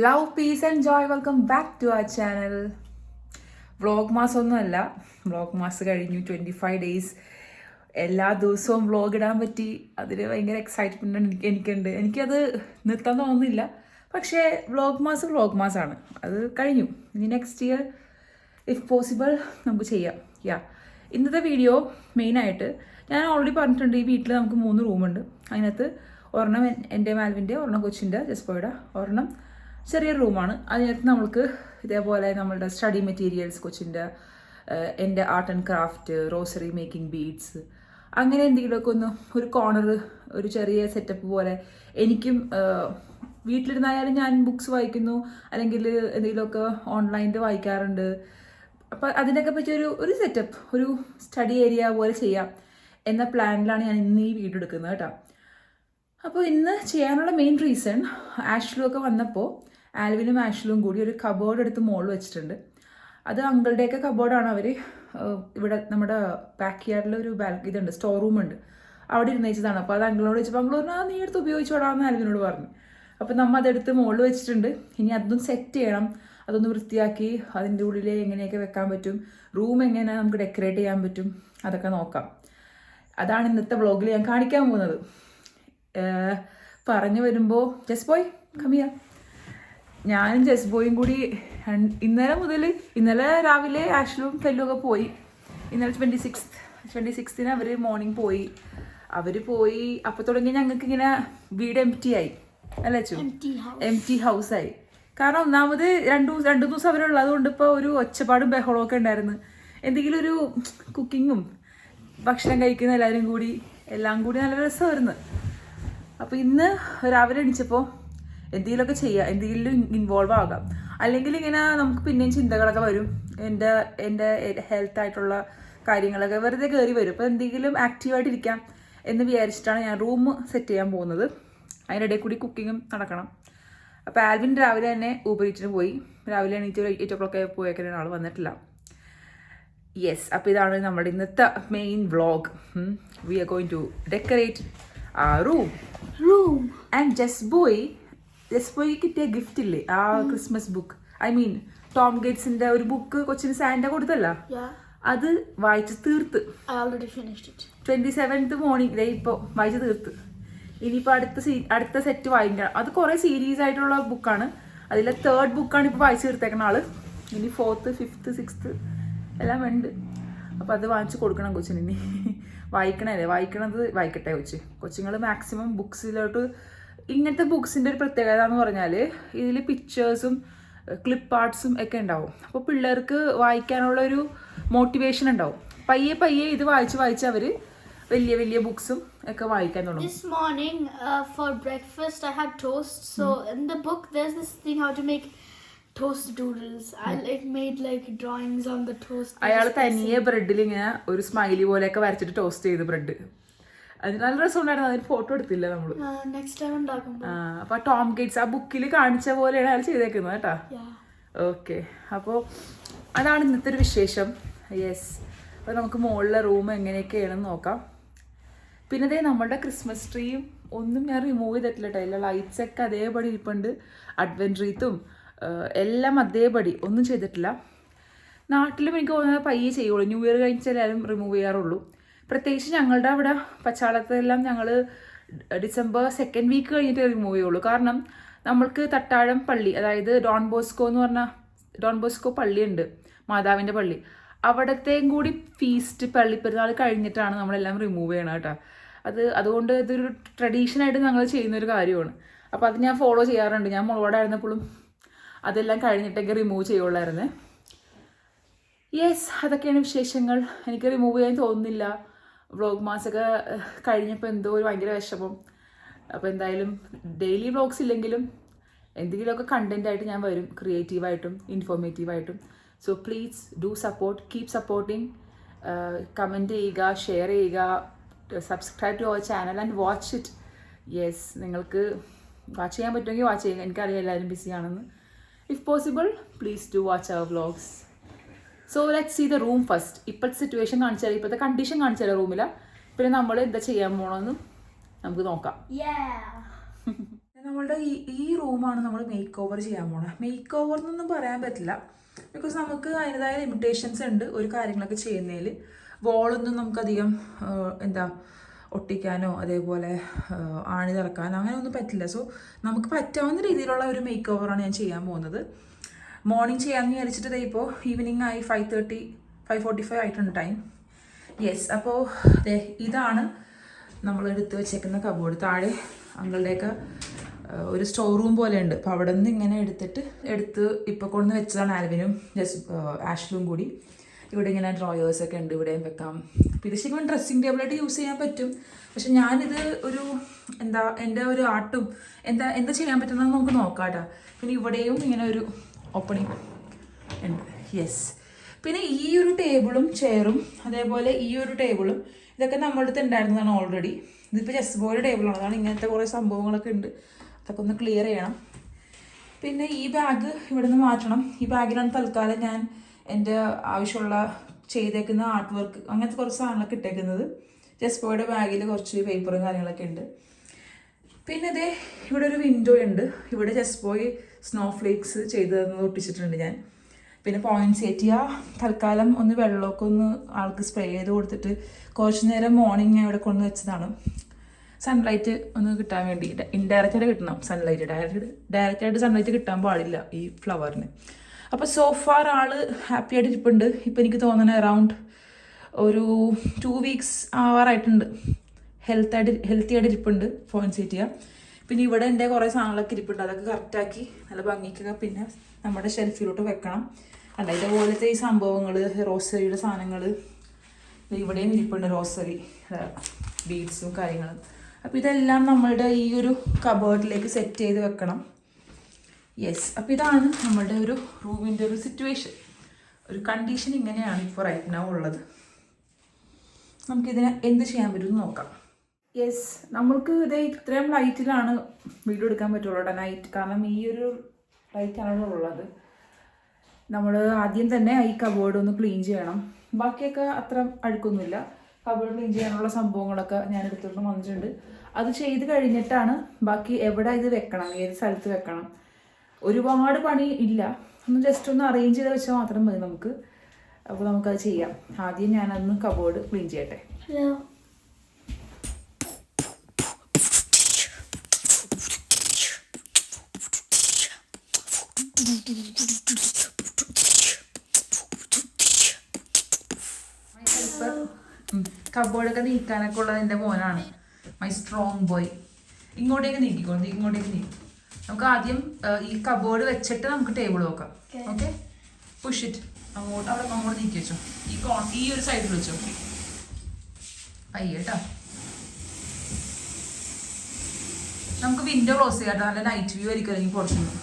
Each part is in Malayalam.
Love peace and joy welcome back to our channel. Vlog മാസം ഒന്നുമല്ല, വ്ളോഗ് മാസം കഴിഞ്ഞു. 25 days എല്ലാ ദിവസവും വ്ളോഗ് ഇടാൻ പറ്റി. അതിന് ഭയങ്കര എക്സൈറ്റ്മെൻറ്റ് എനിക്കുണ്ട്. എനിക്കത് നിർത്താൻ തോന്നുന്നില്ല. പക്ഷേ വ്ളോഗ് മാസമാണ്, അത് കഴിഞ്ഞു. ഇനി നെക്സ്റ്റ് ഇയർ ഇഫ് പോസിബിൾ നമുക്ക് ചെയ്യാം. ഇന്നത്തെ വീഡിയോ മെയിനായിട്ട് ഞാൻ ഓൾറെഡി പറഞ്ഞിട്ടുണ്ട്, ഈ വീട്ടിൽ നമുക്ക് 3 റൂമുണ്ട്. അതിനകത്ത് ഒരെണ്ണം എൻ്റെ മാൽവിൻ്റെ, ഒരെണ്ണം കൊച്ചിൻ്റെ ജസ്പോയുടെ, ഒരെണ്ണം ചെറിയൊരു റൂമാണ്. അതിനകത്ത് നമ്മൾക്ക് ഇതേപോലെ നമ്മളുടെ സ്റ്റഡി മെറ്റീരിയൽസ്, കൊച്ചിൻ്റെ, എൻ്റെ art and craft, rosary making beads, അങ്ങനെ എന്തെങ്കിലുമൊക്കെ ഒന്ന് ഒരു കോർണർ, ഒരു ചെറിയ സെറ്റപ്പ് പോലെ. എനിക്കും വീട്ടിലിരുന്നായാലും ഞാൻ ബുക്സ് വായിക്കുന്നു, അല്ലെങ്കിൽ എന്തെങ്കിലുമൊക്കെ ഓൺലൈനിൽ വായിക്കാറുണ്ട്. അപ്പോൾ അതിനൊക്കെ പറ്റിയ ഒരു സെറ്റപ്പ്, ഒരു സ്റ്റഡി ഏരിയ പോലെ ചെയ്യാം എന്ന പ്ലാനിലാണ് ഞാൻ ഇന്ന് ഈ വീഡിയോ എടുക്കുന്നത് കേട്ടോ. അപ്പോൾ ഇന്ന് ചെയ്യാനുള്ള മെയിൻ റീസൺ, ആഷ്ലു ഒക്കെ വന്നപ്പോൾ ആൽവിനും ആഷ്ലും കൂടി ഒരു കബോർഡ് എടുത്ത് മുകളിൽ വെച്ചിട്ടുണ്ട്. അത് അങ്കിളുടെയൊക്കെ കബോർഡാണ്. അവർ ഇവിടെ നമ്മുടെ ബാക്ക് യാർഡിൽ ഒരു ഇതുണ്ട്, സ്റ്റോർ റൂം ഉണ്ട്, അവിടെ ഇരുന്ന് വെച്ചതാണ്. അപ്പോൾ അത് അങ്കിളിനോട് വെച്ചപ്പോൾ അങ്കിൾ പറഞ്ഞു, നീ എടുത്ത് ഉപയോഗിച്ചോടാന്ന് ആൽവിനോട് പറഞ്ഞു. അപ്പോൾ നമ്മൾ അതെടുത്ത് മുകളിൽ വെച്ചിട്ടുണ്ട്. ഇനി അതൊന്നും സെറ്റ് ചെയ്യണം, അതൊന്ന് വൃത്തിയാക്കി അതിൻ്റെ ഉള്ളിൽ എങ്ങനെയൊക്കെ വെക്കാൻ പറ്റും, റൂം എങ്ങനെ നമുക്ക് ഡെക്കറേറ്റ് ചെയ്യാൻ പറ്റും, അതൊക്കെ നോക്കാം. അതാണ് ഇന്നത്തെ വ്ളോഗിൽ ഞാൻ കാണിക്കാൻ പോകുന്നത്. പറഞ്ഞു വരുമ്പോൾ ജസ്ബോയ് കമ്മിയ, ഞാനും ജസ്ബോയും കൂടി ഇന്നലെ രാവിലെ ആഷ്ലും ഫെല്ലും ഒക്കെ പോയി. ഇന്നലെ 26th അവർ മോർണിംഗ് പോയി. അവർ പോയി അപ്പോൾ തുടങ്ങി ഞങ്ങൾക്ക് ഇങ്ങനെ വീട് എംപ്റ്റി ആയി, അല്ലേ അച്ചു? എംപ്റ്റി ഹൗസായി. കാരണം ഒന്നാമത് രണ്ടു ദിവസം അവരുള്ളത് കൊണ്ട് ഇപ്പോൾ ഒരു ഒച്ചപ്പാടും ബഹളവും ഒക്കെ ഉണ്ടായിരുന്നു. എന്തെങ്കിലും ഒരു കുക്കിങ്ങും ഭക്ഷണം കഴിക്കുന്ന എല്ലാം കൂടി നല്ല രസമായിരുന്നു. അപ്പോൾ ഇന്ന് രാവിലെ എണീച്ചപ്പോൾ എന്തെങ്കിലുമൊക്കെ ചെയ്യുക, എന്തെങ്കിലും ഇൻവോൾവ് ആകാം. അല്ലെങ്കിൽ ഇങ്ങനെ നമുക്ക് പിന്നെയും ചിന്തകളൊക്കെ വരും, എൻ്റെ ഹെൽത്തായിട്ടുള്ള കാര്യങ്ങളൊക്കെ വെറുതെ കയറി വരും. അപ്പോൾ എന്തെങ്കിലും ആക്റ്റീവായിട്ടിരിക്കാം എന്ന് വിചാരിച്ചിട്ടാണ് ഞാൻ റൂം സെറ്റ് ചെയ്യാൻ പോകുന്നത്. അതിനിടയിൽ കൂടി കുക്കിങ്ങും നടക്കണം. അപ്പോൾ ആൽവിൻ രാവിലെ തന്നെ ഊബർ ഈറ്റിന് പോയി. രാവിലെ എണീറ്റ് 8 o'clock പോയേക്കാണ്, ആൾ വന്നിട്ടില്ല. യെസ്, അപ്പോൾ ഇതാണ് നമ്മുടെ ഇന്നത്തെ main vlog. We are going to decorate room. And ജസ്ബോയ് കിട്ടിയ ഗിഫ്റ്റ് ഇല്ലേ, ആ Christmas book, I mean Tom ഗേറ്റ്സിന്റെ ഒരു ബുക്ക് കൊച്ചിന് സാന്റ കൊടുത്തല്ല, അത് വായിച്ച് തീർത്ത്. 27th മോർണിംഗ് ഇപ്പോൾ വായിച്ച് തീർത്ത്. ഇനിയിപ്പോൾ അടുത്ത സെറ്റ് വായിക്കണം. അത് കുറേ സീരീസ് ആയിട്ടുള്ള ബുക്കാണ്. അതിലെ 3rd ബുക്കാണ് ഇപ്പോൾ വായിച്ച് തീർത്തേക്കുന്ന ആള്. ഇനി 4th, 5th, 6th എല്ലാം ഉണ്ട്. അപ്പോൾ അത് വാങ്ങിച്ച് കൊടുക്കണം കൊച്ചിന്. ഇനി വായിക്കട്ടെ കൊച്ചുങ്ങൾ മാക്സിമം ബുക്സിലോട്ട്. ഇങ്ങനത്തെ ബുക്സിൻ്റെ ഒരു പ്രത്യേകത എന്ന് പറഞ്ഞാൽ ഇതിൽ പിക്ചേഴ്സും ക്ലിപ്പ് ആർട്സും ഒക്കെ ഉണ്ടാവും. അപ്പോൾ പിള്ളേർക്ക് വായിക്കാനുള്ള ഒരു മോട്ടിവേഷൻ ഉണ്ടാവും. പയ്യെ ഇത് വായിച്ച് അവർ വലിയ ബുക്സും ഒക്കെ വായിക്കാൻ തുടങ്ങും. This morning for breakfast I had toast. So in the book there's this thing how to make toast doodles. I made drawings on the toast. അയാൾ തനിയെ ബ്രെഡിൽ ഇങ്ങനെ ഒരു സ്മൈലി പോലെയൊക്കെ വരച്ചിട്ട് ടോസ്റ്റ് ചെയ്ത് ബ്രെഡ്. അത് നല്ല രസമുണ്ടായിരുന്നു. അതിന് ഫോട്ടോ എടുത്തില്ല നമ്മള്. നെക്സ്റ്റ് ടൈം ഉണ്ടാക്കുമ്പോൾ. അപ്പൊ ടോം ഗേറ്റ്സ് ആ ബുക്കിൽ കാണിച്ച പോലെയാണ് അയാൾ ചെയ്തേക്കുന്നത് കേട്ടോ. ഓക്കെ, അപ്പോൾ അതാണ് ഇന്നത്തെ ഒരു വിശേഷം. യെസ്, അപ്പോൾ നമുക്ക് മുകളിലെ റൂം എങ്ങനെയൊക്കെയാണെന്ന് നോക്കാം. പിന്നെ നമ്മളുടെ ക്രിസ്മസ് ട്രീയും ഒന്നും ഞാൻ റിമൂവ് ചെയ്തിട്ടില്ല കേട്ടോ. എല്ലാ ലൈറ്റ്സ് ഒക്കെ അതേപടി ഇരിപ്പുണ്ട്. അഡ്വെന്റ് റീത്തും എല്ലാം അതേപടി, ഒന്നും ചെയ്തിട്ടില്ല. നാട്ടിലും എനിക്ക് തോന്നുന്നത് പയ്യെ ചെയ്യുള്ളൂ. ന്യൂ ഇയർ കഴിഞ്ഞാൽ എല്ലാവരും റിമൂവ് ചെയ്യാറുള്ളൂ. പ്രത്യേകിച്ച് ഞങ്ങളുടെ അവിടെ പച്ചാളത്തെല്ലാം ഞങ്ങൾ ഡിസംബർ 2nd week കഴിഞ്ഞിട്ട് റിമൂവ് ചെയ്യുള്ളൂ. കാരണം നമ്മൾക്ക് തട്ടാഴം പള്ളി, അതായത് ഡോൺ ബോസ്കോ പള്ളിയുണ്ട്, മാതാവിൻ്റെ പള്ളി. അവിടത്തെയും കൂടി ഫീസ്റ്റ് പള്ളിപ്പെരുന്നാൾ കഴിഞ്ഞിട്ടാണ് നമ്മളെല്ലാം റിമൂവ് ചെയ്യണം കേട്ടോ. അതുകൊണ്ട് ഇതൊരു ട്രഡീഷനായിട്ട് ഞങ്ങൾ ചെയ്യുന്നൊരു കാര്യമാണ്. അപ്പോൾ അത് ഞാൻ ഫോളോ ചെയ്യാറുണ്ട്. ഞാൻ മുളകോടായിരുന്നപ്പോഴും അതെല്ലാം കഴിഞ്ഞിട്ടൊക്കെ റിമൂവ് ചെയ്യുള്ളായിരുന്നേ. യെസ്, അതൊക്കെയാണ് വിശേഷങ്ങൾ. എനിക്ക് റിമൂവ് ചെയ്യാൻ തോന്നുന്നില്ല. വ്ളോഗ് മാസമൊക്കെ കഴിഞ്ഞപ്പോൾ എന്തോ ഒരു ഭയങ്കര വിഷമം. അപ്പോൾ എന്തായാലും ഡെയിലി വ്ളോഗ്സ് ഇല്ലെങ്കിലും എന്തെങ്കിലുമൊക്കെ കണ്ടൻറ്റായിട്ട് ഞാൻ വരും, ക്രിയേറ്റീവായിട്ടും ഇൻഫോർമേറ്റീവായിട്ടും. So please do support, keep supporting. Comment ചെയ്യുക, ഷെയർ ചെയ്യുക, subscribe to our channel and watch it. Yes, നിങ്ങൾക്ക് വാച്ച് ചെയ്യാൻ പറ്റുമെങ്കിൽ വാച്ച് ചെയ്യുക. എനിക്കറിയാം എല്ലാവരും ബിസിയാണെന്ന്. If possible please do watch our vlogs. So let's see the room first. ഇപ്പോഴത്തെ സിറ്റുവേഷൻ കാണിച്ചാൽ, ഇപ്പോഴത്തെ കണ്ടീഷൻ കാണിച്ചാൽ റൂമിൽ, പിന്നെ നമ്മൾ എന്താ ചെയ്യാൻ പോകണമെന്നും നമുക്ക് നോക്കാം. നമ്മളുടെ ഈ റൂമാണ് നമ്മൾ മേക്ക് ഓവർ ചെയ്യാൻ പോണത്. മേക്ക് ഓവർ എന്നൊന്നും പറയാൻ പറ്റില്ല, ബിക്കോസ് നമുക്ക് അതിൻ്റെതായ ലിമിറ്റേഷൻസ് ഉണ്ട് ഒരു കാര്യങ്ങളൊക്കെ ചെയ്യുന്നതിൽ. വോളൊന്നും നമുക്കധികം എന്താ ഒട്ടിക്കാനോ അതേപോലെ ആണി തിറക്കാനോ അങ്ങനെ ഒന്നും പറ്റില്ല. സോ നമുക്ക് പറ്റാവുന്ന രീതിയിലുള്ള ഒരു മേക്ക് ഓവറാണ് ഞാൻ ചെയ്യാൻ പോകുന്നത്. മോർണിംഗ് ചെയ്യാമെന്ന് വിചാരിച്ചിട്ട് ഇപ്പോൾ ഈവനിങ് ആയി 5:30 5:45 ആയിട്ടുണ്ട് ടൈം. യെസ്, അപ്പോൾ ഇതാണ് നമ്മൾ എടുത്ത് വെച്ചേക്കുന്ന കബോർഡ്. താഴെ അങ്ങളുടെയൊക്കെ ഒരു സ്റ്റോർ റൂം പോലെ ഉണ്ട്. അപ്പോൾ അവിടെ നിന്ന് ഇങ്ങനെ എടുത്ത് ഇപ്പോൾ കൊണ്ടുവന്ന് വെച്ചതാണ് ആൽവിനും ആഷ്ലും കൂടി. ഇവിടെ ഇങ്ങനെ ഡ്രോയേഴ്സൊക്കെ ഉണ്ട്, ഇവിടെയും വെക്കാം. അപ്പോൾ ഇത് ശരിക്കും ഡ്രസ്സിങ് ടേബിളായിട്ട് യൂസ് ചെയ്യാൻ പറ്റും. പക്ഷെ ഞാനിത് ഒരു എൻ്റെ ഒരു ആർട്ടും എന്താ ചെയ്യാൻ പറ്റുന്നതെന്ന് നമുക്ക് നോക്കാം കേട്ടോ. പിന്നെ ഇവിടെയും ഇങ്ങനെ ഒരു ഓപ്പണിങ് ഉണ്ട്. യെസ്, പിന്നെ ഈ ഒരു ടേബിളും ചെയറും അതേപോലെ ഈ ഒരു ടേബിളും ഇതൊക്കെ നമ്മുടെ അടുത്ത് ഉണ്ടായിരുന്നതാണ് ഓൾറെഡി. ഇതിപ്പോൾ ചെസ് ബോർഡ് ടേബിളാണ്, അതാണ് ഇങ്ങനത്തെ കുറേ സംഭവങ്ങളൊക്കെ ഉണ്ട്. അതൊക്കെ ഒന്ന് ക്ലിയർ ചെയ്യണം. പിന്നെ ഈ ബാഗ് ഇവിടെ നിന്ന് മാറ്റണം. ഈ ബാഗിലാണ് തൽക്കാലം ഞാൻ എൻ്റെ ആവശ്യമുള്ള ചെയ്തേക്കുന്ന ആർട്ട് വർക്ക് അങ്ങനത്തെ കുറച്ച് സാധനങ്ങളൊക്കെ ഇട്ടേക്കുന്നത്. ചെസ് ബോർഡ് ബാഗിൽ കുറച്ച് പേപ്പറും കാര്യങ്ങളൊക്കെ ഉണ്ട്. പിന്നെ ഇതേ ഇവിടെ ഒരു വിൻഡോ ഉണ്ട്. ഇവിടെ ചെസ് ബോയ് സ്നോ ഫ്ലേക്സ് ചെയ്ത് ഒട്ടിച്ചിട്ടുണ്ട് ഞാൻ. പിന്നെ പോയിൻറ്റ്സ് ഏറ്റിയ തൽക്കാലം ഒന്ന് വെള്ളമൊക്കെ ഒന്ന് ആൾക്ക് സ്പ്രേ ചെയ്ത് കൊടുത്തിട്ട് കുറച്ച് നേരം മോർണിംഗ് ഇവിടെ കൊണ്ട് വെച്ചതാണ്. സൺലൈറ്റ് ഒന്ന് കിട്ടാൻ വേണ്ടി. ഇൻഡയറക്റ്റായിട്ട് കിട്ടണം സൺലൈറ്റ്, ഡയറക്റ്റായിട്ട് സൺലൈറ്റ് കിട്ടാൻ പാടില്ല ഈ ഫ്ലവറിന്. അപ്പോൾ സോഫാർ ആള് ഹാപ്പി ആയിട്ട് ഇരിപ്പുണ്ട്. ഇപ്പം എനിക്ക് തോന്നുന്നത് അറൗണ്ട് ഒരു 2 വീക്സ് ആവാറായിട്ടുണ്ട്. ഹെൽത്തി ആയിട്ട് ഇരിപ്പുണ്ട് പോയിൻറ്റ്സ് ഏറ്റിയ. പിന്നെ ഇവിടെ എൻ്റെ കുറേ സാധനങ്ങളൊക്കെ ഇരിപ്പുണ്ട്, അതൊക്കെ കറക്റ്റാക്കി നല്ല ഭംഗിക്കുക. പിന്നെ നമ്മുടെ ഷെൽഫിലോട്ട് വെക്കണം. അല്ല ഇതേപോലത്തെ ഈ സംഭവങ്ങൾ, റോസറിയുടെ സാധനങ്ങൾ ഇവിടെയും ഇരിപ്പുണ്ട്, റോസറി ബീഡ്സും കാര്യങ്ങളും. അപ്പോൾ ഇതെല്ലാം നമ്മളുടെ ഈ ഒരു കബേർഡിലേക്ക് സെറ്റ് ചെയ്ത് വെക്കണം. യെസ്, അപ്പോൾ ഇതാണ് നമ്മളുടെ ഒരു റൂമിൻ്റെ ഒരു സിറ്റുവേഷൻ, ഒരു കണ്ടീഷൻ ഇങ്ങനെയാണ് ഇപ്പോൾ റൈറ്റ് നൗ ഉള്ളത്. നമുക്കിതിനെ എന്ത് ചെയ്യാൻ പറ്റുമെന്ന് നോക്കാം. യെസ്, നമ്മൾക്ക് ഇത് ഇത്രയും ലൈറ്റിലാണ് വീഡിയോ എടുക്കാൻ പറ്റുള്ളൂ കേട്ടോ, നൈറ്റ്. കാരണം ഈ ഒരു ലൈറ്റാണ് ഉള്ളത്. നമ്മൾ ആദ്യം തന്നെ ഈ കബോർഡ് ഒന്ന് ക്ലീൻ ചെയ്യണം. ബാക്കിയൊക്കെ അത്ര അഴുക്കൊന്നുമില്ല. കബോർഡ് ക്ലീൻ ചെയ്യാനുള്ള സംഭവങ്ങളൊക്കെ ഞാൻ എടുത്തിട്ട് വന്നിട്ടുണ്ട്. അത് ചെയ്ത് കഴിഞ്ഞിട്ടാണ് ബാക്കി എവിടെ ഇത് വെക്കണം, ഏത് സ്ഥലത്ത് വെക്കണം. ഒരുപാട് പണി ഇല്ല, ഒന്ന് ജസ്റ്റ് ഒന്ന് അറേഞ്ച് ചെയ്ത് വെച്ചാൽ മാത്രം മതി നമുക്ക്. അപ്പോൾ നമുക്കത് ചെയ്യാം. ആദ്യം ഞാനതൊന്ന് കബോർഡ് ക്ലീൻ ചെയ്യട്ടെ. കബോർഡൊക്കെ നീക്കാനൊക്കെ ഉള്ളത് എൻ്റെ മോനാണ്, മൈ സ്ട്രോങ് ബോയ്. ഇങ്ങോട്ടേക്ക് നീക്കിക്കോളൂ, ഇങ്ങോട്ടേക്ക് നീക്കും. നമുക്ക് ആദ്യം ഈ കബോർഡ് വെച്ചിട്ട് നമുക്ക് ടേബിൾ നോക്കാം. ഓക്കെ, പുഷ് ഇറ്റ് അങ്ങോട്ട്. അവിടെ അങ്ങോട്ട് നീക്കി വെച്ചോ, ഈ ഒരു സൈഡിൽ വെച്ചോ. അയ്യേട്ടാ, നമുക്ക് വിൻഡോ ക്ലോസ് ചെയ്യാം, നല്ല നൈറ്റ് വ്യൂ ആയിരിക്കും അല്ലെങ്കിൽ പുറത്തുനിന്ന്.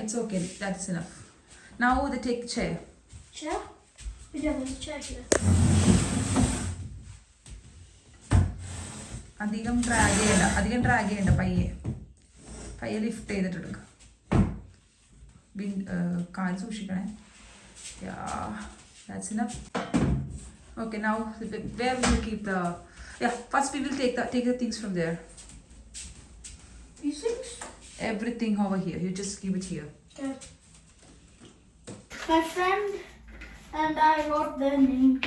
It's okay, that's enough. Now the take chair. അധികം ഡ്രാഗ് ചെയ്യണ്ട, പയ്യെ ലിഫ്റ്റ് ചെയ്തിട്ടെടുക്കുക. കാല് സൂക്ഷിക്കണേ. That's enough. Okay, now where will you keep the? Yeah, first we will take the things from there. These things? Everything over here. You just keep it here. Okay. My friend and I wrote their name.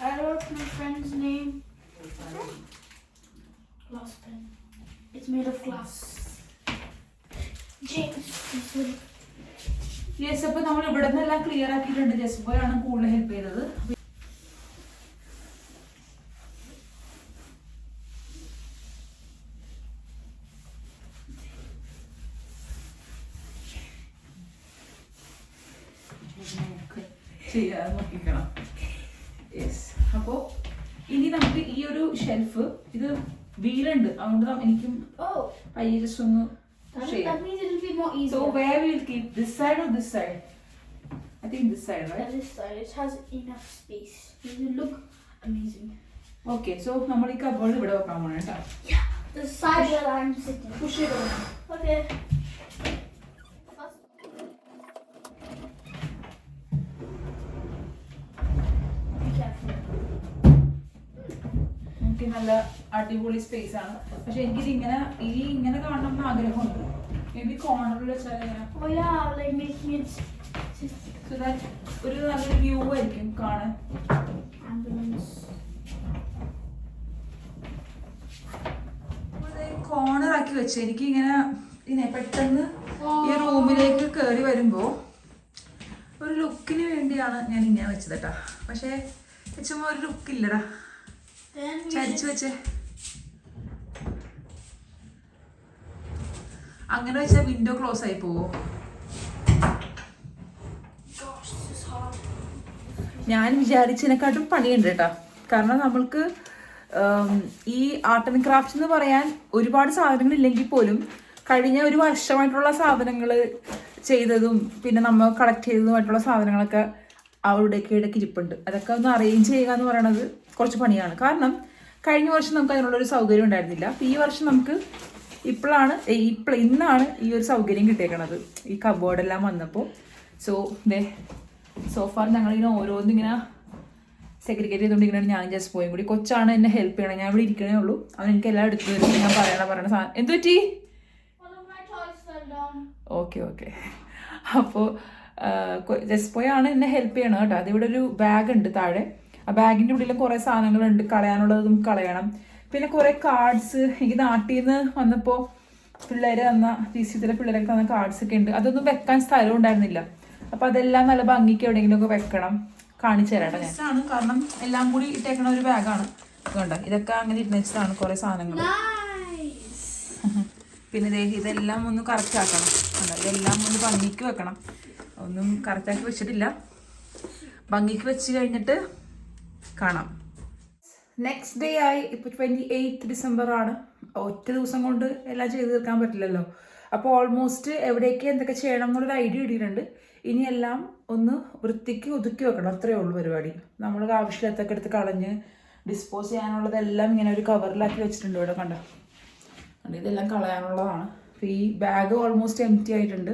I wrote my friend's name. Glass pen. It's made of glass. James. Yes, അപ്പോൾ നമ്മൾ ഇവിടെ നിന്നെല്ലാം ക്ലിയർ ആക്കിയിട്ടുണ്ട്. ജസ്റ്റ് ബോയാണ് കൂടുതൽ ഹെൽപ്പ് ചെയ്തത്. ചെയ്യാതെ നോക്കിക്കണം. യെസ്, അപ്പോൾ ഇനി നമുക്ക് ഈ ഒരു ഷെൽഫ്, ഇത് വീലുണ്ട്, അതുകൊണ്ട് എനിക്കും പയ്യെ ജസ്റ്റ് ഒന്ന്. That means it will be more easier. So where we will keep, this side or this side? I think this side, right? Yeah, this side. It has enough space. It will look amazing. Okay, so നമ്മൾ ഈ കബോർഡ് ഇവിടെ വെക്കാൻ പോണേ കേട്ടോ. Yeah, the side where I'm sitting. Push it over. Okay. Be careful. എനിക്ക് നല്ല അടിപൊളി സ്പേസ് ആണ്. പക്ഷെ എനിക്കിത് ഇങ്ങനെ കാണണം എന്ന് ആഗ്രഹമുണ്ട്. മേ ബി കോർണറിൽ വെച്ചാൽ Oh yeah, like making it so that ഒരു നല്ലൊരു വ്യൂ ആയിരിക്കും കാണാൻ. ambulance. കോർണർ ആക്കി വെച്ച് എനിക്ക് ഇങ്ങനെ പെട്ടെന്ന് ഈ റൂമിലേക്ക് കയറി വരുമ്പോ ഒരു ലുക്കിന് വേണ്ടിയാണ് ഞാൻ ഇങ്ങനെ വെച്ചത് കേട്ടാ. പക്ഷെ ചുമ്മാ ഒരു ലുക്ക് ഇല്ലടാ, Then we ചരിച്ചു വെച്ചേ. അങ്ങനെ വെച്ചാൽ വിൻഡോ ക്ലോസ് ആയി പോവോ? gosh, this is hard. ഞാൻ വിചാരിച്ചതിനെക്കാട്ടും പണിയുണ്ട് കേട്ടോ. കാരണം നമ്മൾക്ക് ഈ ആർട്ട് ആൻഡ് ക്രാഫ്റ്റ് എന്ന് പറയാൻ ഒരുപാട് സാധനങ്ങൾ ഇല്ലെങ്കിൽ പോലും കഴിഞ്ഞ ഒരു വർഷമായിട്ടുള്ള സാധനങ്ങൾ ചെയ്തതും പിന്നെ നമ്മൾ കളക്ട് ചെയ്തതുമായിട്ടുള്ള സാധനങ്ങളൊക്കെ അവിടേക്ക് ഇടയ്ക്ക് ഇരിപ്പുണ്ട്. അതൊക്കെ ഒന്ന് അറേഞ്ച് ചെയ്യുക എന്ന് പറയുന്നത് കുറച്ച് പണിയാണ്. കാരണം കഴിഞ്ഞ വർഷം നമുക്ക് അതിനുള്ളൊരു സൗകര്യം ഉണ്ടായിരുന്നില്ല. അപ്പോൾ ഈ വർഷം നമുക്ക് ഇന്നാണ് ഈ ഒരു സൗകര്യം കിട്ടിയേക്കണത്, ഈ കബോർഡെല്ലാം വന്നപ്പോൾ. സോഫാർ ഞങ്ങളിങ്ങനെ ഓരോന്നിങ്ങനെ സെഗ്രിഗേറ്റ് ചെയ്തുകൊണ്ടിരിക്കണേ. ഞാൻ ജസ്റ്റ് പോയും കൂടി കൊച്ചാണ് എന്നെ ഹെൽപ്പ് ചെയ്യണം. ഞാൻ ഇവിടെ ഇരിക്കണേ ഉള്ളൂ, അവൻ എനിക്ക് എല്ലാം എടുത്തു തരും. ഞാൻ പറയണ സാധനം എന്ത് പറ്റി? ഓക്കെ. അപ്പോൾ ജസ്റ്റ് പോയാണ് എന്നെ ഹെൽപ്പ് ചെയ്യണം കേട്ടോ. അതിവിടെ ഒരു ബാഗ് ഉണ്ട് താഴെ. ആ ബാഗിൻ്റെ ഉള്ളിലും കുറേ സാധനങ്ങളുണ്ട്, കളയാനുള്ളതും കളയണം. പിന്നെ കുറേ കാർഡ്സ് എനിക്ക് നാട്ടിൽ നിന്ന് വന്നപ്പോൾ പിള്ളേർ തന്ന ജിസിത്തിലെ പിള്ളേരൊക്കെ തന്ന കാർഡ്സ് ഒക്കെ ഉണ്ട്. അതൊന്നും വെക്കാൻ സ്ഥലം ഉണ്ടായിരുന്നില്ല. അപ്പോൾ അതെല്ലാം നല്ല ഭംഗിക്ക് എവിടെയെങ്കിലുമൊക്കെ വെക്കണം. കാണിച്ചു തരാട്ടോ ഞാൻ. കാരണം എല്ലാം കൂടി ഇട്ടേക്കണ ഒരു ബാഗാണ്. അതുകൊണ്ട് ഇതൊക്കെ അങ്ങനെ ഇടുന്നതാണ് കുറേ സാധനങ്ങൾ. പിന്നെ ഇതെല്ലാം ഒന്ന് കറക്റ്റ് ആക്കണം. ഇതെല്ലാം ഒന്ന് ഭംഗിക്ക് വെക്കണം. ഒന്നും കറക്റ്റാക്കി വെച്ചിട്ടില്ല. ഭംഗിക്ക് വെച്ച് കഴിഞ്ഞിട്ട് കാണാം. നെക്സ്റ്റ് ഡേ ആയി. ഇപ്പോൾ 28 ഡിസംബർ ആണ്. ഒറ്റ ദിവസം കൊണ്ട് എല്ലാം ചെയ്ത് തീർക്കാൻ പറ്റില്ലല്ലോ. അപ്പോൾ ഓൾമോസ്റ്റ് എവിടേക്ക് എന്തൊക്കെ ചെയ്യണം എന്നുള്ളൊരു ഐഡിയ ഇട്ടിട്ടുണ്ട്. ഇനിയെല്ലാം ഒന്ന് വൃത്തിക്ക് ഒതുക്കി വെക്കണം. അത്രയേ ഉള്ളൂ പരിപാടി. നമ്മൾ ആവശ്യമില്ലാത്തൊക്കെ എടുത്ത് കളഞ്ഞ് ഡിസ്പോസ് ചെയ്യാനുള്ളതെല്ലാം ഇങ്ങനെ ഒരു കവറിലാക്കി വെച്ചിട്ടുണ്ട്. ഇവിടെ കണ്ടോ, ഇതെല്ലാം കളയാനുള്ളതാണ്. അപ്പോൾ ഈ ബാഗ് ഓൾമോസ്റ്റ് എംപ്റ്റി ആയിട്ടുണ്ട്.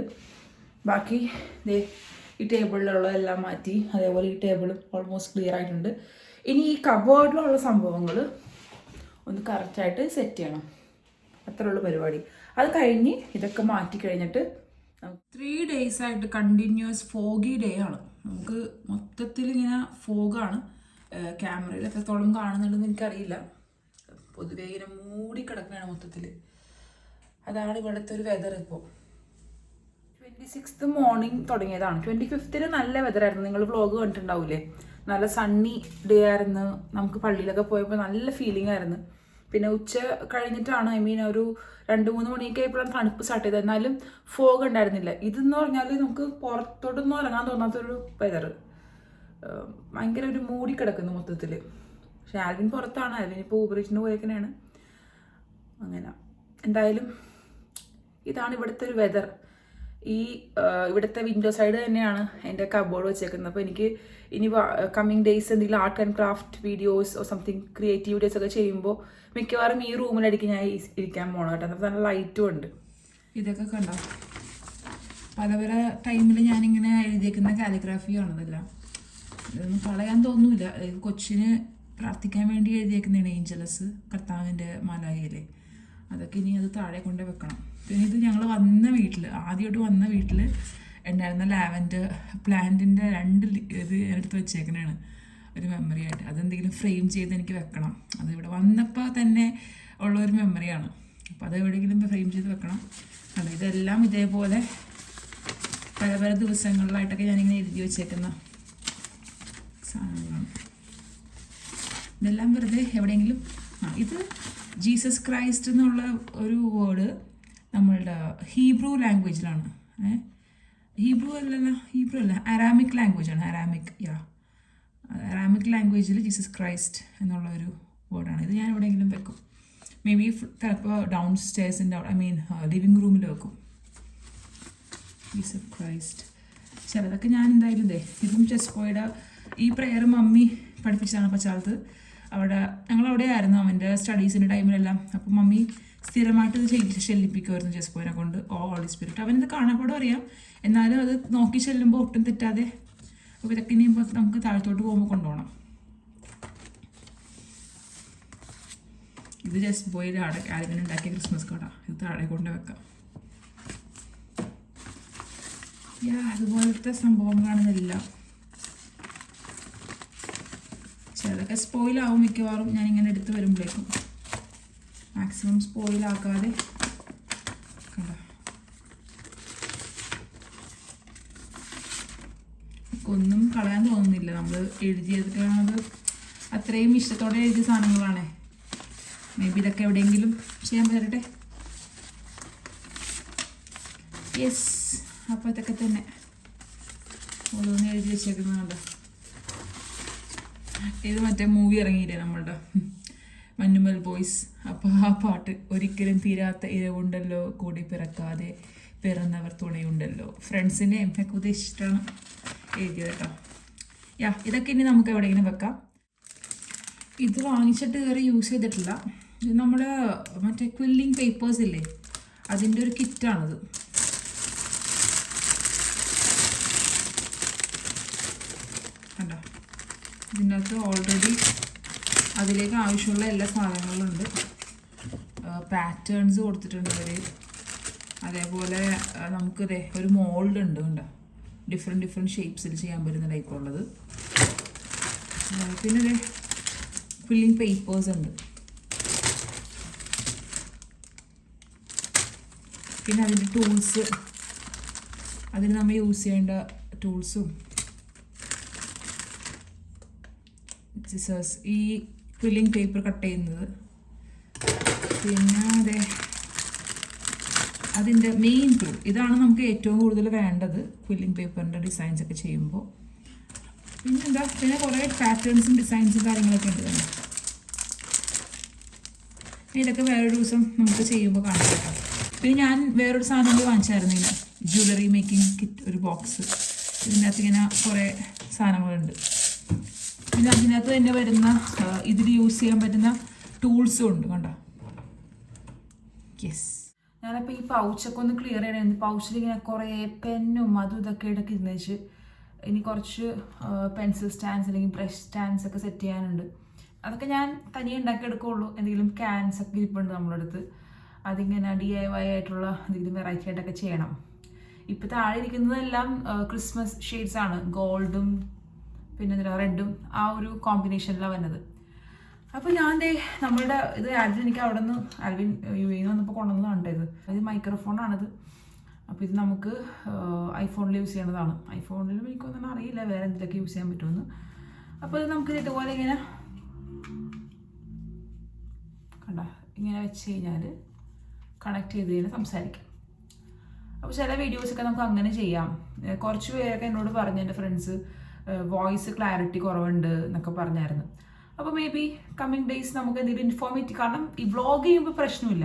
ബാക്കി ഈ ടേബിളിലുള്ളതെല്ലാം മാറ്റി. അതേപോലെ ഈ ടേബിളും ഓൾമോസ്റ്റ് ക്ലിയർ ആയിട്ടുണ്ട്. ഇനി ഈ കബോർഡിലുള്ള സംഭവങ്ങൾ ഒന്ന് കറക്റ്റായിട്ട് സെറ്റ് ചെയ്യണം. അത്രേ ഉള്ളൂ പരിപാടി. അത് കഴിഞ്ഞ് ഇതൊക്കെ മാറ്റി കഴിഞ്ഞിട്ട് 3 days ആയിട്ട് കണ്ടിന്യൂസ് ഫോഗി ഡേ ആണ്. നമുക്ക് മൊത്തത്തിൽ ഇങ്ങനെ ഫോഗാണ്. ക്യാമറയിൽ എത്രത്തോളം കാണുന്നുണ്ടെന്ന് എനിക്കറിയില്ല. പൊതുവേ ഇങ്ങനെ മൂടിക്കിടക്കുകയാണ് മൊത്തത്തിൽ. അതാണ് ഇവിടുത്തെ ഒരു വെതർ. ഇപ്പോൾ 26th മോർണിംഗ് തുടങ്ങിയതാണ്. 25th നല്ല വെതറായിരുന്നു. നിങ്ങൾ വ്ളോഗ് കണ്ടിട്ടുണ്ടാവില്ലേ? നല്ല സണ്ണി ഡേ ആയിരുന്നു. നമുക്ക് പള്ളിയിലൊക്കെ പോയപ്പോൾ നല്ല ഫീലിംഗ് ആയിരുന്നു. പിന്നെ ഉച്ച കഴിഞ്ഞിട്ടാണ്, ഒരു 2-3 മണിയൊക്കെ ആയപ്പോഴാണ് തണുപ്പ് സ്റ്റാർട്ട് ചെയ്തത്. എന്നാലും ഫോഗ് ഉണ്ടായിരുന്നില്ല. ഇതെന്ന് പറഞ്ഞാൽ നമുക്ക് പുറത്തോട്ടൊന്നും ഇറങ്ങാൻ തോന്നാത്തൊരു വെതർ. ഭയങ്കര ഒരു മൂടിക്കിടക്കുന്നു മൊത്തത്തിൽ. പക്ഷെ ആൽവിൻ പുറത്താണ്. ആൽവിൻ ഇപ്പോൾ ഊബറിച്ചിന് പോയേക്കനെയാണ്. അങ്ങനെ എന്തായാലും ഇതാണ് ഇവിടുത്തെ ഒരു വെതർ. ഇവിടുത്തെ വിൻഡോ സൈഡ് തന്നെയാണ് എൻ്റെ കബോർഡ് വെച്ചേക്കുന്നത്. അപ്പോൾ എനിക്ക് ഇനി കമ്മിങ് ഡേയ്സ് എന്തെങ്കിലും art and craft videos something creative videos ഒക്കെ ചെയ്യുമ്പോൾ മിക്കവാറും ഈ റൂമിലടിക്ക് ഞാൻ ഇരിക്കാൻ പോകണം കേട്ടോ. അപ്പോൾ നല്ല ലൈറ്റും ഉണ്ട്. ഇതൊക്കെ കണ്ടോ, പല പല ടൈമിൽ ഞാനിങ്ങനെ എഴുതിയേക്കുന്ന കാലിഗ്രാഫിയാണെന്നല്ല. ഇതൊന്നും കളയാൻ തോന്നൂല. കൊച്ചിന് പ്രാർത്ഥിക്കാൻ വേണ്ടി എഴുതിയേക്കുന്നതാണ് ഏഞ്ചലസ്, കർത്താവിൻ്റെ മലായിലെ. അതൊക്കെ ഇനി അത് താഴെ കൊണ്ട് വെക്കണം. പിന്നെ ഇത് ഞങ്ങൾ ആദ്യമായിട്ട് വന്ന വീട്ടിൽ ഉണ്ടായിരുന്ന ലാവൻഡർ പ്ലാന്റിൻ്റെ 2 ഇത് എടുത്ത് വെച്ചേക്കണതാണ് ഒരു മെമ്മറി ആയിട്ട്. അതെന്തെങ്കിലും ഫ്രെയിം ചെയ്ത് എനിക്ക് വെക്കണം. അത് ഇവിടെ വന്നപ്പോൾ തന്നെ ഉള്ളൊരു മെമ്മറിയാണ്. അപ്പോൾ അത് എവിടെയെങ്കിലും ഫ്രെയിം ചെയ്ത് വെക്കണം. അല്ല, ഇതെല്ലാം ഇതേപോലെ പല പല ദിവസങ്ങളിലായിട്ടൊക്കെ ഞാനിങ്ങനെ എഴുതി വെച്ചേക്കുന്ന സാധനങ്ങളാണ്. ഇതെല്ലാം വെറുതെ എവിടെയെങ്കിലും. ഇത് ജീസസ് ക്രൈസ്റ്റ് എന്നുള്ള ഒരു വേർഡ് നമ്മളുടെ ഹീബ്രു ലാംഗ്വേജിലാണ്. ഹീബ്രു അല്ല, അരാമിക് ലാംഗ്വേജാണ്. അരാമിക് ലാംഗ്വേജിൽ ജീസസ് ക്രൈസ്റ്റ് എന്നുള്ള ഒരു വേർഡാണ്. ഇത് ഞാൻ എവിടെയെങ്കിലും വെക്കും. മേ ബി ചിലപ്പോൾ ഡൗൺ സ്റ്റേഴ്സിൻ്റെ ലിവിങ് റൂമിൽ വെക്കും. ജീസസ് ക്രൈസ്റ്റ് ചിലതൊക്കെ ഞാൻ എന്തായാലും ഇതും ചെസ്പോയുടെ ഈ പ്രെയർ മമ്മി പഠിപ്പിച്ചതാണ് പച്ചാലത്ത്. ഞങ്ങളവിടെ ആയിരുന്നു അവൻ്റെ സ്റ്റഡീസിൻ്റെ ടൈമിലെല്ലാം. അപ്പം മമ്മി സ്ഥിരമായിട്ട് ഇത് ശല്യിപ്പിക്കുമായിരുന്നു ചെസ്പോയിനെ കൊണ്ട്. ഹോളി സ്പിരിറ്റ് അവനിത് കാണാപ്പാടും അറിയാം. എന്നാലും അത് നോക്കി ചെല്ലുമ്പോൾ ഒട്ടും തെറ്റാതെ. അപ്പോൾ ഇതൊക്കെ ഇനിയും നമുക്ക് താഴത്തോട്ട് പോകുമ്പോൾ കൊണ്ടുപോകണം. ഇത് ജസ്റ്റ് പോയി ആരെങ്കിലും ഉണ്ടാക്കിയ ക്രിസ്മസ് കാർഡാണ്. ഇത് താഴെ കൊണ്ട് വെക്കാം. അതുപോലത്തെ സംഭവങ്ങളാണെന്നെല്ലാം. ചിലതൊക്കെ സ്പോയിലാവും മിക്കവാറും ഞാനിങ്ങനെ എടുത്ത് വരുമ്പോഴേക്കും. മാക്സിമം സ്പോയിലാക്കാതെ കണ്ടോ. ഒന്നും കളയാൻ തോന്നുന്നില്ല. നമ്മൾ എഴുതിയത് അത്രയും ഇഷ്ടത്തോടെ എഴുതിയ സാധനങ്ങളാണേ. മേ ബി ഇതൊക്കെ എവിടെയെങ്കിലും ചെയ്യാൻ പറ്റട്ടെ. യെസ്, അപ്പോൾ ഇതൊക്കെ തന്നെ ഓരോന്ന് എഴുതി വെച്ചേക്കുന്നതുകൊണ്ട്. ഇത് മറ്റേ മൂവി ഇറങ്ങിയില്ലേ നമ്മളുടെ മഞ്ഞുമൽ ബോയ്സ്. അപ്പോൾ ആ പാട്ട്, ഒരിക്കലും തീരാത്ത ഇരവുണ്ടല്ലോ കൂടി പിറക്കാതെ പിറന്നവർ തുണയുണ്ടല്ലോ. ഫ്രണ്ട്സിനെയും ഒക്കെ ഉദ്ദേശിച്ചിട്ടാണ് എഴുതിയത് കേട്ടോ. ഇതൊക്കെ ഇനി നമുക്ക് എവിടെയെങ്കിലും വെക്കാം. ഇത് വാങ്ങിച്ചിട്ട് വേറെ യൂസ് ചെയ്തിട്ടില്ല. ഇത് നമ്മുടെ മറ്റേ ക്വില്ലിങ് പേപ്പേഴ്സ് ഇല്ലേ, അതിൻ്റെ ഒരു കിറ്റാണിത്. കണ്ടോ, ഇതിൻ്റെ അകത്ത് ഓൾറെഡി അതിലേക്ക് ആവശ്യമുള്ള എല്ലാ സാധനങ്ങളും ഉണ്ട്. പാറ്റേൺസ് കൊടുത്തിട്ടുണ്ട് ഇവർ. അതേപോലെ നമുക്കിതേ ഒരു മോൾഡ് ഉണ്ട്. കണ്ടോ, ഡിഫറെൻറ്റ് ഷേപ്സിൽ ചെയ്യാൻ പറ്റുന്ന ടൈപ്പുള്ളത്. പിന്നെ ഇതേ ഫില്ലിങ് പേപ്പേഴ്സ് ഉണ്ട്. പിന്നെ അതിൻ്റെ ടൂൾസ്, അതിന് നമ്മൾ യൂസ് ചെയ്യേണ്ട ടൂൾസും സിസേഴ്സ്, ഈ ഫില്ലിങ് പേപ്പർ കട്ട് ചെയ്യുന്നത്. പിന്നെ അതെ അതിൻ്റെ മെയിൻ ടൂൾ ഇതാണ് നമുക്ക് ഏറ്റവും കൂടുതൽ വേണ്ടത് ഫില്ലിങ് പേപ്പറിൻ്റെ ഡിസൈൻസ് ഒക്കെ ചെയ്യുമ്പോൾ. പിന്നെ കുറേ പാറ്റേൺസും ഡിസൈൻസും കാര്യങ്ങളൊക്കെ ഉണ്ട് തന്നെ. ഇതൊക്കെ വേറൊരു ദിവസം നമുക്ക് ചെയ്യുമ്പോൾ കാണിക്കാം. പിന്നെ ഞാൻ വേറൊരു സാധനം കൂടി വാങ്ങിച്ചായിരുന്നു, ഇങ്ങനെ ജ്വല്ലറി മേക്കിംഗ് കിറ്റ്, ഒരു ബോക്സ്. ഇതിൻ്റെ അകത്ത് ഇങ്ങനെ കുറേ സാധനങ്ങളുണ്ട്. പിന്നെ അതിനകത്ത് തന്നെ വരുന്ന ഇതിൽ യൂസ് ചെയ്യാൻ പറ്റുന്ന ടൂൾസും ഉണ്ട്. കണ്ടോ, യെസ്. ഞാനപ്പോൾ ഈ പൗച്ചൊക്കെ ഒന്ന് ക്ലിയർ ചെയ്യണമായിരുന്നു. പൗച്ചിൽ ഇങ്ങനെ കുറേ പെന്നും അതും ഇതൊക്കെ ഇടയ്ക്ക് ഇരുന്ന് വെച്ച് ഇനി കുറച്ച് പെൻസിൽ സ്റ്റാൻഡ്സ് അല്ലെങ്കിൽ ബ്രഷ് സ്റ്റാൻഡ്സ് ഒക്കെ സെറ്റ് ചെയ്യാനുണ്ട്. അതൊക്കെ ഞാൻ തനിയെ ഉണ്ടാക്കിയെടുക്കുകയുള്ളൂ. എന്തെങ്കിലും ക്യാൻസ് ഒക്കെ ഇരിപ്പുണ്ട് നമ്മുടെ അടുത്ത്. അതിങ്ങനെ DIY ആയിട്ടുള്ള എന്തെങ്കിലും വെറൈറ്റി ആയിട്ടൊക്കെ ചെയ്യണം. ഇപ്പോൾ താഴെ ഇരിക്കുന്നതെല്ലാം ക്രിസ്മസ് ഷെയ്ഡ്സ് ആണ്. ഗോൾഡും പിന്നെ റെഡും ആ ഒരു കോമ്പിനേഷനിലാണ് വന്നത്. അപ്പോൾ ഞാൻ നമ്മളുടെ ഇത് ആൽവിൻ UAE വന്നപ്പോൾ കൊണ്ടുവന്നതാണ് ഇത്. അത് മൈക്രോഫോണാണിത്. അപ്പോൾ ഇത് നമുക്ക് ഐഫോണിൽ യൂസ് ചെയ്യേണ്ടതാണ്. ഐഫോണിലും എനിക്കൊന്നും അറിയില്ല വേറെ എന്തിലൊക്കെ യൂസ് ചെയ്യാൻ പറ്റുമെന്ന്. അപ്പോൾ ഇത് നമുക്ക് ഇതുപോലെ ഇങ്ങനെ ഇങ്ങനെ വെച്ച് കഴിഞ്ഞാൽ കണക്ട് ചെയ്ത് കഴിഞ്ഞാൽ സംസാരിക്കാം. അപ്പോൾ ചില വീഡിയോസൊക്കെ നമുക്ക് അങ്ങനെ ചെയ്യാം. കുറച്ച് പേരൊക്കെ എന്നോട് പറഞ്ഞു, എൻ്റെ ഫ്രണ്ട്സ്, വോയിസ് ക്ലാരിറ്റി കുറവുണ്ട് എന്നൊക്കെ പറഞ്ഞായിരുന്നു. അപ്പോൾ മേ ബി കമ്മിങ് ഡേയ്സ് നമുക്ക് എന്തെങ്കിലും ഇൻഫോർമേറ്റീവ്, കാരണം ഈ വ്ളോഗ് ചെയ്യുമ്പോൾ പ്രശ്നമില്ല,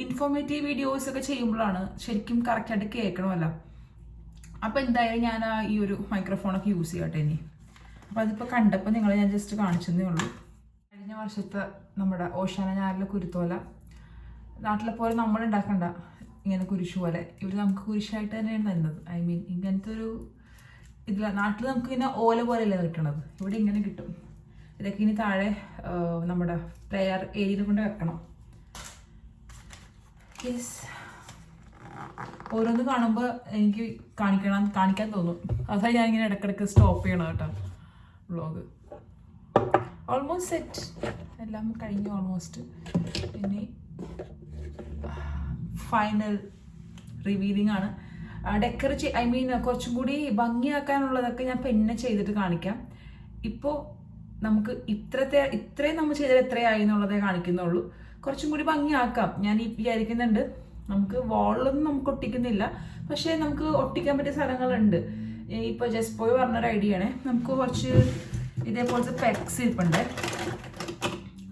ഇൻഫോർമേറ്റീവ് വീഡിയോസ് ഒക്കെ ചെയ്യുമ്പോഴാണ് ശരിക്കും കറക്റ്റായിട്ട് കേൾക്കണമല്ലോ. അപ്പോൾ എന്തായാലും ഞാൻ ഈ ഒരു മൈക്രോഫോണൊക്കെ യൂസ് ചെയ്യട്ടെ ഇനി. അപ്പോൾ അതിപ്പോൾ കണ്ടപ്പോൾ നിങ്ങളെ ഞാൻ ജസ്റ്റ് കാണിച്ചതേ ഉള്ളൂ. കഴിഞ്ഞ വർഷത്തെ നമ്മുടെ ഓശാന ഞാറിലെ കുരുത്തോല നാട്ടിലെ പോലെ നമ്മൾ ഉണ്ടാക്കണ്ട, ഇങ്ങനെ കുരിശു പോലെ. ഇവിടെ നമുക്ക് കുരിശായിട്ട് തന്നെയാണ് തരുന്നത്. ഐ മീൻ ഇങ്ങനത്തെ ഒരു ഇതില്ല. നാട്ടിൽ നമുക്ക് ഇങ്ങനെ ഓല പോലെയല്ലേ കിട്ടണത്, ഇവിടെ ഇങ്ങനെ കിട്ടും. ഇതൊക്കെ ഇനി താഴെ നമ്മുടെ പ്രെയർ ഏരിയയിൽ കൊണ്ട് വെക്കണം. യെസ്, ഓരോന്ന് കാണുമ്പോൾ എനിക്ക് കാണിക്കാൻ തോന്നും. അതാ ഞാനിങ്ങനെ ഇടയ്ക്കിടയ്ക്ക് സ്റ്റോപ്പ് ചെയ്യണം കേട്ടോ വ്ളോഗ്. ഓൾമോസ്റ്റ് സെറ്റ്, എല്ലാം കഴിഞ്ഞു ഓൾമോസ്റ്റ്. പിന്നെ ഫൈനൽ റിവീലിംഗ് ആണ്. ഐ മീൻ കുറച്ചും കൂടി ഭംഗിയാക്കാനുള്ളതൊക്കെ ഞാൻ പിന്നെ ചെയ്തിട്ട് കാണിക്കാം. ഇപ്പോൾ നമുക്ക് ഇത്രയും നമ്മൾ ചെയ്തത് എത്രയായി എന്നുള്ളതേ കാണിക്കുന്നുള്ളൂ. കുറച്ചും കൂടി ഭംഗിയാക്കാം ഞാൻ ഈ വിചാരിക്കുന്നുണ്ട്. നമുക്ക് വാളിലൊന്നും നമുക്ക് ഒട്ടിക്കുന്നില്ല, പക്ഷേ നമുക്ക് ഒട്ടിക്കാൻ പറ്റിയ സ്ഥലങ്ങളുണ്ട്. ഇപ്പോൾ ജസ്റ്റ് പോയി പറഞ്ഞൊരു ഐഡിയ ആണ്. നമുക്ക് കുറച്ച് ഇതേപോലത്തെ പെക്സ് ഇരിപ്പുണ്ട്.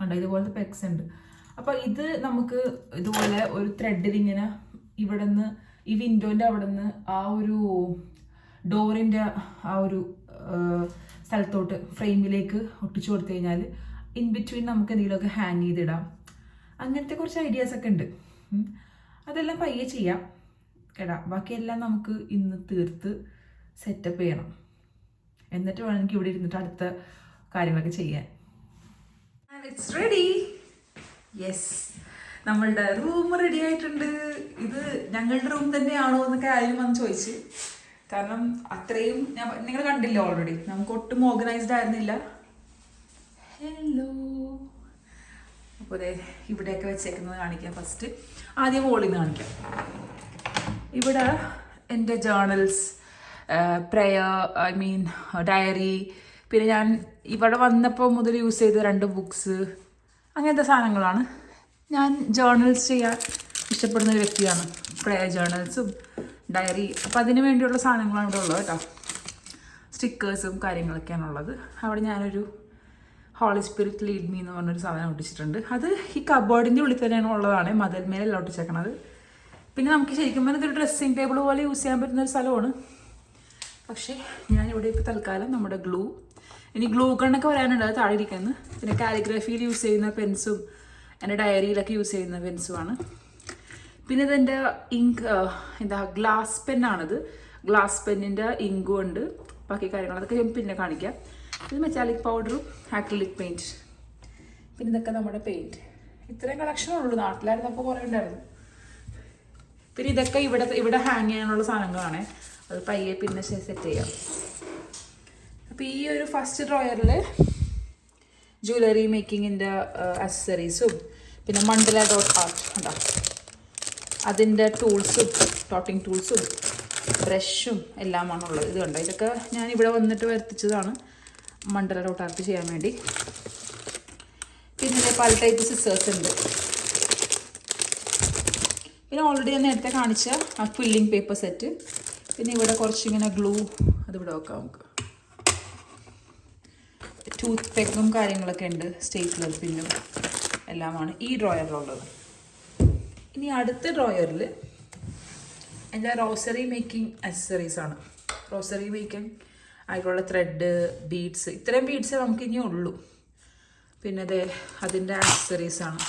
ഉണ്ട്, ഇതുപോലത്തെ പെക്സ് ഉണ്ട്. അപ്പോൾ ഇത് നമുക്ക് ഇതുപോലെ ഒരു ത്രെഡിൽ ഇങ്ങനെ ഇവിടെ നിന്ന് ഈ വിൻഡോൻ്റെ അവിടെ നിന്ന് ആ ഒരു ഡോറിൻ്റെ ആ ഒരു സ്ഥലത്തോട്ട് ഫ്രെയിമിലേക്ക് ഒട്ടിച്ചു കൊടുത്തു കഴിഞ്ഞാൽ ഇൻ ബിറ്റ്വീൻ നമുക്ക് എന്തെങ്കിലുമൊക്കെ ഹാങ് ചെയ്തിടാം. അങ്ങനത്തെ കുറച്ച് ഐഡിയാസൊക്കെ ഉണ്ട്. അതെല്ലാം പയ്യെ ചെയ്യാം കേട്ടാ. ബാക്കിയെല്ലാം നമുക്ക് ഇന്ന് തീർത്ത് സെറ്റപ്പ് ചെയ്യണം. എന്നിട്ട് വേണം എനിക്ക് ഇവിടെ ഇരുന്നിട്ട് അടുത്ത കാര്യങ്ങളൊക്കെ ചെയ്യാൻ. And it's ready. യെസ്, നമ്മളുടെ റൂം റെഡി ആയിട്ടുണ്ട്. ഇത് ഞങ്ങളുടെ റൂം തന്നെയാണോ എന്നൊക്കെ ആരും വന്ന് ചോദിച്ച്. കാരണം അത്രയും നിങ്ങൾ കണ്ടില്ല ഓൾറെഡി, നമുക്ക് ഒട്ടും ഓർഗനൈസ്ഡ് ആയിരുന്നില്ല. ഹലോ, അപ്പോൾ അതെ ഇവിടെയൊക്കെ വെച്ചേക്കുന്നത് കാണിക്കാം. ഫസ്റ്റ് ആദ്യം വോളിൽ നിന്ന് കാണിക്കാം. ഇവിടെ എൻ്റെ ജേർണൽസ്, പ്രയർ, ഡയറി, പിന്നെ ഞാൻ ഇവിടെ വന്നപ്പോൾ മുതൽ യൂസ് ചെയ്ത 2 ബുക്സ്, അങ്ങനത്തെ സാധനങ്ങളാണ്. ഞാൻ ജേർണൽസ് ചെയ്യാൻ ഇഷ്ടപ്പെടുന്ന ഒരു വ്യക്തിയാണ്. പ്രയർ ജേർണൽസും ഡയറി, അപ്പം അതിന് വേണ്ടിയുള്ള സാധനങ്ങളാണ് ഇവിടെ ഉള്ളത് കേട്ടോ. സ്റ്റിക്കേഴ്സും കാര്യങ്ങളൊക്കെയാണ് ഉള്ളത്. അവിടെ ഞാനൊരു ഹോളി സ്പിരിറ്റ് ലീഡ് മീ എന്ന് പറഞ്ഞൊരു സാധനം ഒട്ടിച്ചിട്ടുണ്ട്. അത് ഈ കബോർഡിൻ്റെ ഉള്ളിൽ തന്നെയാണ് ഉള്ളതാണ്, മതിൽമേലല്ല ഒട്ടിച്ചേക്കണത്. പിന്നെ നമുക്ക് ശരിക്കും പറഞ്ഞാൽ ഇതൊരു ഡ്രസ്സിങ് ടേബിൾ പോലെ യൂസ് ചെയ്യാൻ പറ്റുന്ന ഒരു സ്ഥലമാണ്. പക്ഷേ ഞാനിവിടെ ഇപ്പോൾ തൽക്കാലം നമ്മുടെ ഗ്ലൂ, ഇനി ഗ്ലൂ ഗണ്ണൊക്കെ വരാനുണ്ട്, അത് താഴെ ഇരിക്കുന്നത്. പിന്നെ കാലിഗ്രഫിയിൽ യൂസ് ചെയ്യുന്ന പെൻസും എൻ്റെ ഡയറിയിലൊക്കെ യൂസ് ചെയ്യുന്ന പെൻസുമാണ്. പിന്നെ ഇതെൻ്റെ ഇങ്ക്, ഗ്ലാസ് പെന്നാണിത്. ഗ്ലാസ് പെന്നിൻ്റെ ഇങ്കും ഉണ്ട്, ബാക്കി കാര്യങ്ങൾ അതൊക്കെ ഞാൻ പിന്നെ കാണിക്കാം. ഇത് മെറ്റാലിക് പൗഡറും ആക്രിലിക് പെയിൻറ്റ്. പിന്നെ ഇതൊക്കെ നമ്മുടെ പെയിൻറ്റ്. ഇത്രയും കളക്ഷനുള്ളൂ. നാട്ടിലായിരുന്നപ്പോൾ കുറേ ഉണ്ടായിരുന്നു. പിന്നെ ഇതൊക്കെ ഇവിടെ ഹാങ് ചെയ്യാനുള്ള സാധനങ്ങളാണ്. അത് പയ്യെ പിന്നെ സെറ്റ് ചെയ്യാം. അപ്പോൾ ഈ ഒരു ഫസ്റ്റ് ഡ്രോയറിൽ ജ്വല്ലറി മേക്കിങ്ങിൻ്റെ അക്സസറീസും പിന്നെ മണ്ഡല ഡോട്ട് ആർട്ട് ഉണ്ടോ, അതിൻ്റെ ടൂൾസും ടോട്ടിങ് ടൂൾസും ബ്രഷും എല്ലാമാണുള്ളത്. ഇത് കണ്ടോ, ഇതൊക്കെ ഞാൻ ഇവിടെ വന്നിട്ട് വരുത്തിച്ചതാണ് മണ്ഡല ഡോട്ട് ആർട്ട് ചെയ്യാൻ വേണ്ടി. പിന്നെ പല ടൈപ്പ് സിസേഴ്സ് ഉണ്ട്. പിന്നെ ഓൾറെഡി ഞാൻ നേരത്തെ കാണിച്ച ആ ക്വില്ലിംഗ് പേപ്പർ സെറ്റ്. പിന്നെ ഇവിടെ കുറച്ചിങ്ങനെ ഗ്ലൂ, അതിവിടെ വെക്കാം നമുക്ക്. ടൂത്ത് പെക്കും കാര്യങ്ങളൊക്കെ ഉണ്ട്, സ്റ്റേപ്ലർ പിന്നും എല്ലാമാണ് ഈ ഡ്രോയറിലുള്ളത്. ഇനി അടുത്ത ഡ്രോയറിൽ എൻ്റെ റോസറി മേക്കിംഗ് അക്സസറീസാണ്. റോസറി മേക്കിംഗ് ആയിട്ടുള്ള ത്രെഡ്, ബീഡ്സ്, ഇത്രയും ബീഡ്സേ നമുക്ക് ഇനി ഉള്ളൂ. പിന്നെ അതെ അതിൻ്റെ ആക്സസറീസാണ്.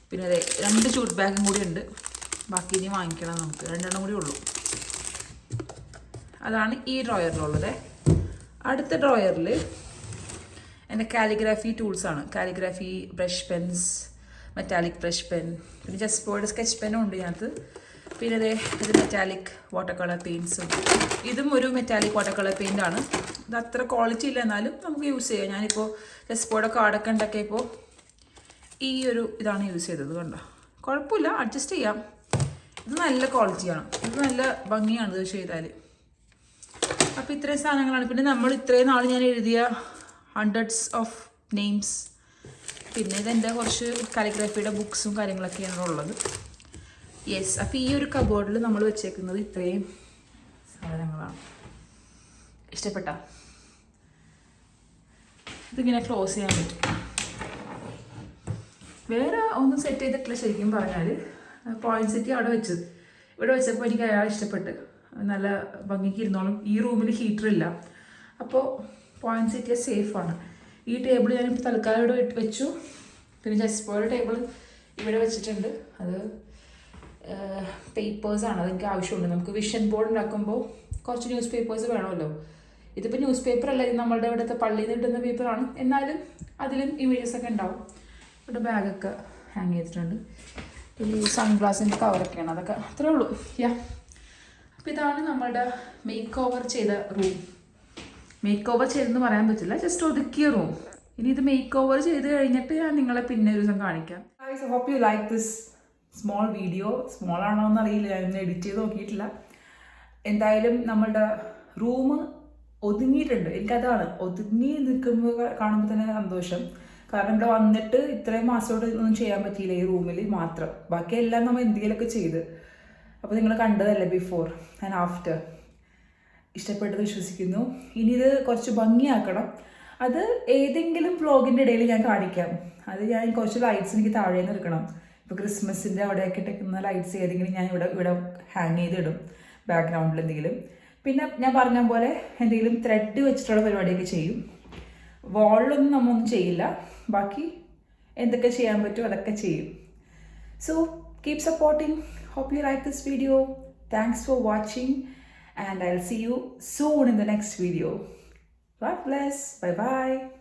പിന്നെ അതെ 2 ചൂട്ട് ബാഗും കൂടി ഉണ്ട്, ബാക്കി ഇനി വാങ്ങിക്കണം നമുക്ക്. 2 എണ്ണം കൂടി ഉള്ളൂ. അതാണ് ഈ ഡ്രോയറിലുള്ളത്. അടുത്ത ഡ്രോയറിൽ എൻ്റെ കാലിഗ്രാഫി ടൂൾസാണ്. Calligraphy brush pens, metallic brush pen, പിന്നെ ജസ്റ്റ് ബോർഡ് സ്കെച്ച് പെന്നും ഉണ്ട് ഇതിനകത്ത്. പിന്നെ അതെ ഇത് മെറ്റാലിക് വാട്ടർ കളർ പെയിൻറ്റ്സും. ഇതും ഒരു മെറ്റാലിക് വാട്ടർ കളർ പെയിൻ്റാണ്. ഇത് അത്ര ക്വാളിറ്റി ഇല്ല, എന്നാലും നമുക്ക് യൂസ് ചെയ്യാം. ഞാനിപ്പോൾ ജസ്റ്റ് ബോർഡ് കാർഡൊക്കെ ഉണ്ടാക്കിയപ്പോൾ ഈ ഒരു ഇതാണ് യൂസ് ചെയ്തത്. കണ്ടോ, കുഴപ്പമില്ല, അഡ്ജസ്റ്റ് ചെയ്യാം. ഇത് നല്ല ക്വാളിറ്റിയാണ്, ഇത് നല്ല ഭംഗിയാണ് ഇത് ചെയ്താൽ. അപ്പോൾ ഇത്രയും സാധനങ്ങളാണ്. പിന്നെ നമ്മൾ ഇത്രയും നാൾ ഞാൻ എഴുതിയ ഹൺഡ്രഡ്സ് ഓഫ് നെയിംസ്, പിന്നെ ഇതെൻ്റെ കുറച്ച് കാലിഗ്രാഫിയുടെ ബുക്സും കാര്യങ്ങളൊക്കെയാണ് ഉള്ളത്. യെസ്, അപ്പോൾ ഈ ഒരു കബോർഡിൽ നമ്മൾ വെച്ചേക്കുന്നത് ഇത്രയും സാധനങ്ങളാണ്. ഇഷ്ടപ്പെട്ട ഇതിങ്ങനെ ക്ലോസ് ചെയ്യാൻ പറ്റും. വേറെ ഒന്നും സെറ്റ് ചെയ്തിട്ടില്ല ശരിക്കും പറഞ്ഞാൽ. പോയിന്റ് സെറ്റ് അവിടെ വെച്ചത്, ഇവിടെ വെച്ചപ്പോൾ എനിക്ക് അയാൾ ഇഷ്ടപ്പെട്ട്. നല്ല ഭംഗിക്ക് ഇരുന്നോളും. ഈ റൂമിൽ ഹീറ്റർ ഇല്ല, അപ്പോൾ പോയിന്റ് സെറ്റ് സേഫാണ്. ഈ ടേബിൾ ഞാനിപ്പോൾ തൽക്കാലം ഇവിടെ വെച്ചു. പിന്നെ ജസ്റ്റ് ടേബിൾ ഇവിടെ വെച്ചിട്ടുണ്ട്. അത് പേപ്പേഴ്സാണ്, അതെനിക്ക് ആവശ്യമുണ്ട്. നമുക്ക് വിഷൻ ബോർഡ് ഉണ്ടാക്കുമ്പോൾ കുറച്ച് ന്യൂസ് പേപ്പേഴ്സ് വേണമല്ലോ. ഇതിപ്പോൾ ന്യൂസ് പേപ്പർ അല്ല, ഇത് നമ്മളുടെ ഇവിടുത്തെ പള്ളിയിൽ നിന്ന് കിട്ടുന്ന പേപ്പറാണ്. എന്നാലും അതിലും ഇമേജസ് ഒക്കെ ഉണ്ടാവും. ഇവിടെ ബാഗൊക്കെ ഹാങ് ചെയ്തിട്ടുണ്ട്. പിന്നെ ഈ സൺഗ്ലാസിൻ്റെ കവറൊക്കെയാണ്, അതൊക്കെ അത്രേ ഉള്ളൂ. അപ്പോൾ ഇതാണ് നമ്മളുടെ മേക്ക് ഓവർ ചെയ്ത റൂം. മേക്ക് ഓവർ ചെയ്തെന്ന് പറയാൻ പറ്റില്ല, ജസ്റ്റ് ഒതുക്കിയ റൂം. ഇനി ഇത് മേക്ക് ഓവർ ചെയ്ത് കഴിഞ്ഞിട്ട് ഞാൻ നിങ്ങളെ പിന്നെ ഒരു ദിവസം കാണിക്കാം. I hope you like this small video. Small ആണോ എന്നറിയില്ല, ഞാനൊന്നും എഡിറ്റ് ചെയ്ത് നോക്കിയിട്ടില്ല. എന്തായാലും നമ്മളുടെ റൂം ഒതുങ്ങിയിട്ടുണ്ട്. എനിക്കതാണ് ഒതുങ്ങി നിൽക്കുമ്പോൾ കാണുമ്പോൾ തന്നെ സന്തോഷം. കാരണം ഇവിടെ വന്നിട്ട് ഇത്രയും മാസത്തോട് ഒന്നും ചെയ്യാൻ പറ്റിയില്ല ഈ റൂമിൽ മാത്രം. ബാക്കിയെല്ലാം നമ്മൾ എന്തെങ്കിലുമൊക്കെ ചെയ്ത്. അപ്പോൾ നിങ്ങൾ കണ്ടതല്ലേ ബിഫോർ ആൻഡ് ആഫ്റ്റർ. ഇഷ്ടപ്പെട്ടത് വിശ്വസിക്കുന്നു. ഇനി ഇത് കുറച്ച് ഭംഗിയാക്കണം. അത് ഏതെങ്കിലും വ്ളോഗിൻ്റെ ഇടയിൽ ഞാൻ കാണിക്കാം. അത് ഞാൻ കുറച്ച് ലൈറ്റ്സ് എനിക്ക് താഴെ നിന്ന് എടുക്കണം. ഇപ്പോൾ ക്രിസ്മസിൻ്റെ അവിടെയൊക്കെ ഇട്ടിരിക്കുന്ന ലൈറ്റ്സ് ഏതെങ്കിലും ഞാൻ ഇവിടെ ഹാങ് ചെയ്തിടും, ബാക്ക്ഗ്രൗണ്ടിൽ എന്തെങ്കിലും. പിന്നെ ഞാൻ പറഞ്ഞ പോലെ എന്തെങ്കിലും ത്രെഡ് വെച്ചിട്ടുള്ള പരിപാടിയൊക്കെ ചെയ്യും. വാളിലൊന്നും നമ്മളൊന്നും ചെയ്യില്ല, ബാക്കി എന്തൊക്കെ ചെയ്യാൻ പറ്റുമോ അതൊക്കെ ചെയ്യും. So keep supporting. Hope you like this video. Thanks for watching, and I'll see you soon in the next video. God bless. Bye bye.